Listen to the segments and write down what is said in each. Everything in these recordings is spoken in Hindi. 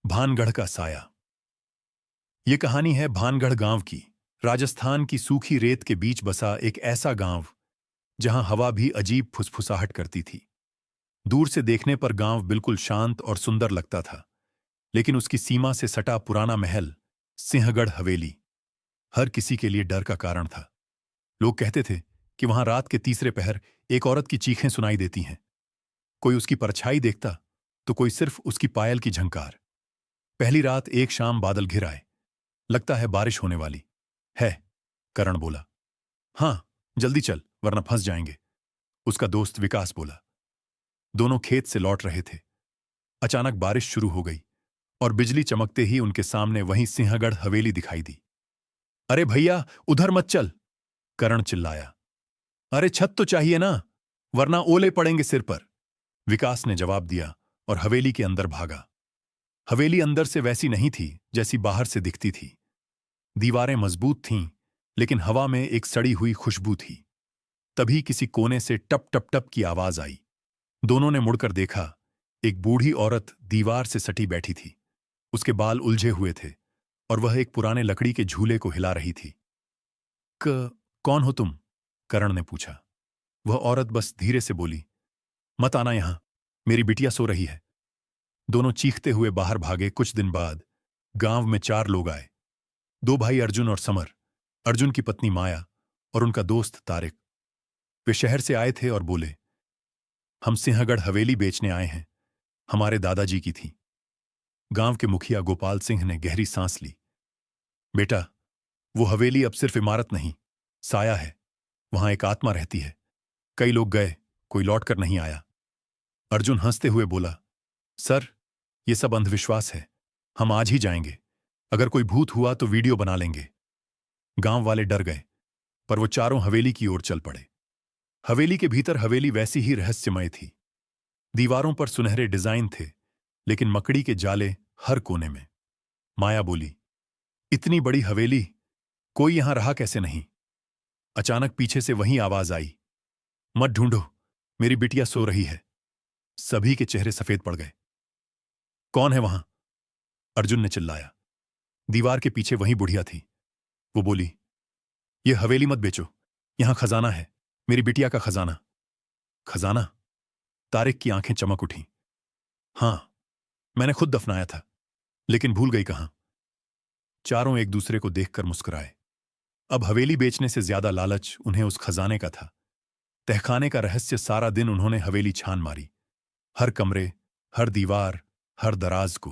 भानगढ़ का साया। ये कहानी है भानगढ़ गांव की। राजस्थान की सूखी रेत के बीच बसा एक ऐसा गांव जहां हवा भी अजीब फुसफुसाहट करती थी। दूर से देखने पर गांव बिल्कुल शांत और सुंदर लगता था, लेकिन उसकी सीमा से सटा पुराना महल सिंहगढ़ हवेली हर किसी के लिए डर का कारण था। लोग कहते थे कि वहां रात के तीसरे पहर एक औरत की चीखें सुनाई देती हैं। कोई उसकी परछाई देखता तो कोई सिर्फ उसकी पायल की झंकार। पहली रात एक शाम बादल घिर आए। लगता है बारिश होने वाली है, करण बोला। हां, जल्दी चल वरना फंस जाएंगे, उसका दोस्त विकास बोला। दोनों खेत से लौट रहे थे। अचानक बारिश शुरू हो गई और बिजली चमकते ही उनके सामने वहीं सिंहगढ़ हवेली दिखाई दी। अरे भैया, उधर मत चल, करण चिल्लाया। अरे छत तो चाहिए ना, वरना ओले पड़ेंगे सिर पर, विकास ने जवाब दिया और हवेली के अंदर भागा। हवेली अंदर से वैसी नहीं थी जैसी बाहर से दिखती थी। दीवारें मजबूत थीं, लेकिन हवा में एक सड़ी हुई खुशबू थी। तभी किसी कोने से टप टप टप की आवाज आई। दोनों ने मुड़कर देखा। एक बूढ़ी औरत दीवार से सटी बैठी थी। उसके बाल उलझे हुए थे और वह एक पुराने लकड़ी के झूले को हिला रही थी। कौन हो तुम? करण ने पूछा। वह औरत बस धीरे से बोली, मत आना यहां, मेरी बिटिया सो रही है। दोनों चीखते हुए बाहर भागे। कुछ दिन बाद गांव में 4 लोग आए। 2 भाई अर्जुन और समर, अर्जुन की पत्नी माया और उनका दोस्त तारिक। वे शहर से आए थे और बोले, हम सिंहगढ़ हवेली बेचने आए हैं, हमारे दादाजी की थी। गांव के मुखिया गोपाल सिंह ने गहरी सांस ली। बेटा, वो हवेली अब सिर्फ इमारत नहीं, साया है। वहां एक आत्मा रहती है। कई लोग गए, कोई लौटकर नहीं आया। अर्जुन हंसते हुए बोला, सर, ये सब अंधविश्वास है। हम आज ही जाएंगे। अगर कोई भूत हुआ तो वीडियो बना लेंगे। गांव वाले डर गए, पर वो चारों हवेली की ओर चल पड़े। हवेली के भीतर हवेली वैसी ही रहस्यमय थी। दीवारों पर सुनहरे डिजाइन थे, लेकिन मकड़ी के जाले हर कोने में। माया बोली, इतनी बड़ी हवेली, कोई यहां रहा कैसे नहीं? अचानक पीछे से वही आवाज आई, मत ढूंढो, मेरी बिटिया सो रही है। सभी के चेहरे सफेद पड़ गए। कौन है वहां? अर्जुन ने चिल्लाया। दीवार के पीछे वही बुढ़िया थी। वो बोली, यह हवेली मत बेचो, यहां खजाना है, मेरी बिटिया का खजाना। खजाना? तारिक की आंखें चमक उठी। हां, मैंने खुद दफनाया था, लेकिन भूल गई कहां। चारों एक दूसरे को देखकर मुस्कुराए। अब हवेली बेचने से ज्यादा लालच उन्हें उस खजाने का था। तहखाने का रहस्य। सारा दिन उन्होंने हवेली छान मारी, हर कमरे, हर दीवार, हर दराज को।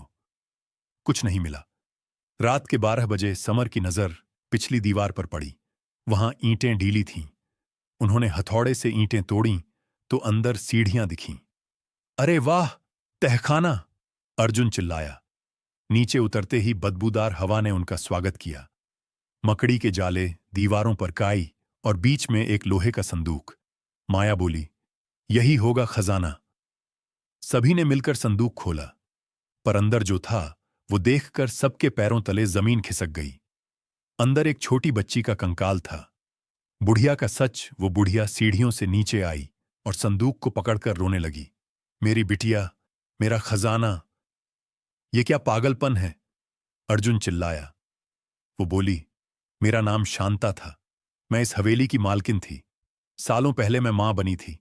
कुछ नहीं मिला। रात के 12 बजे समर की नजर पिछली दीवार पर पड़ी। वहां ईंटें ढीली थीं। उन्होंने हथौड़े से ईंटें तोड़ीं तो अंदर सीढ़ियां दिखीं। अरे वाह, तहखाना! अर्जुन चिल्लाया। नीचे उतरते ही बदबूदार हवा ने उनका स्वागत किया। मकड़ी के जाले, दीवारों पर काई और बीच में एक लोहे का संदूक। माया बोली, यही होगा खजाना। सभी ने मिलकर संदूक खोला, पर अंदर जो था वो देखकर सबके पैरों तले जमीन खिसक गई। अंदर एक छोटी बच्ची का कंकाल था। बुढ़िया का सच। वो बुढ़िया सीढ़ियों से नीचे आई और संदूक को पकड़कर रोने लगी। मेरी बिटिया, मेरा खजाना। ये क्या पागलपन है? अर्जुन चिल्लाया। वो बोली, मेरा नाम शांता था। मैं इस हवेली की मालकिन थी। सालों पहले मैं मां बनी थी,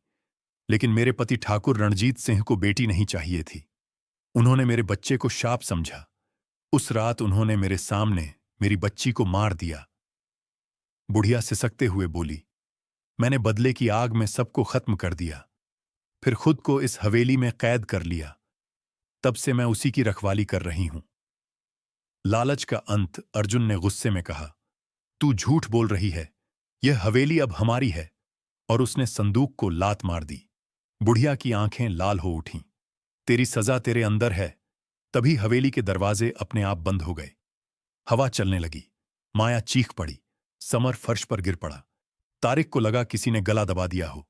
लेकिन मेरे पति ठाकुर रणजीत सिंह को बेटी नहीं चाहिए थी। उन्होंने मेरे बच्चे को शाप समझा। उस रात उन्होंने मेरे सामने मेरी बच्ची को मार दिया। बुढ़िया सिसकते हुए बोली, मैंने बदले की आग में सबको खत्म कर दिया, फिर खुद को इस हवेली में कैद कर लिया। तब से मैं उसी की रखवाली कर रही हूं। लालच का अंत। अर्जुन ने गुस्से में कहा, तू झूठ बोल रही है, यह हवेली अब हमारी है। और उसने संदूक को लात मार दी। बुढ़िया की आंखें लाल हो उठीं। तेरी सजा तेरे अंदर है। तभी हवेली के दरवाजे अपने आप बंद हो गए। हवा चलने लगी। माया चीख पड़ी। समर फर्श पर गिर पड़ा। तारिक को लगा किसी ने गला दबा दिया हो।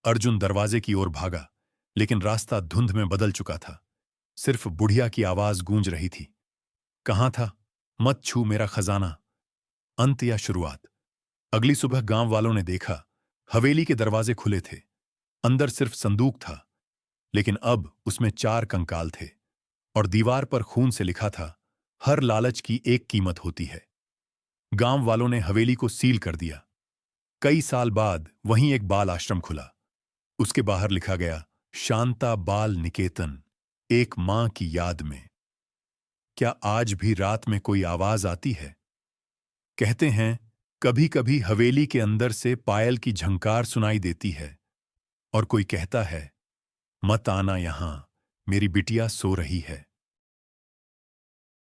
अर्जुन दरवाजे की ओर भागा, लेकिन रास्ता धुंध में बदल चुका था। सिर्फ बुढ़िया की आवाज गूंज रही थी, कहां था? मत छू मेरा खजाना। अंत या शुरुआत? अगली सुबह गांव वालों ने देखा, हवेली के दरवाजे खुले थे। अंदर सिर्फ संदूक था, लेकिन अब उसमें 4 कंकाल थे। और दीवार पर खून से लिखा था, हर लालच की एक कीमत होती है। गांव वालों ने हवेली को सील कर दिया। कई साल बाद वहीं एक बाल आश्रम खुला। उसके बाहर लिखा गया, शांता बाल निकेतन, एक मां की याद में। क्या आज भी रात में कोई आवाज आती है? कहते हैं, कभी कभी हवेली के अंदर से पायल की झंकार सुनाई देती है और कोई कहता है, मत आना यहां, मेरी बिटिया सो रही है।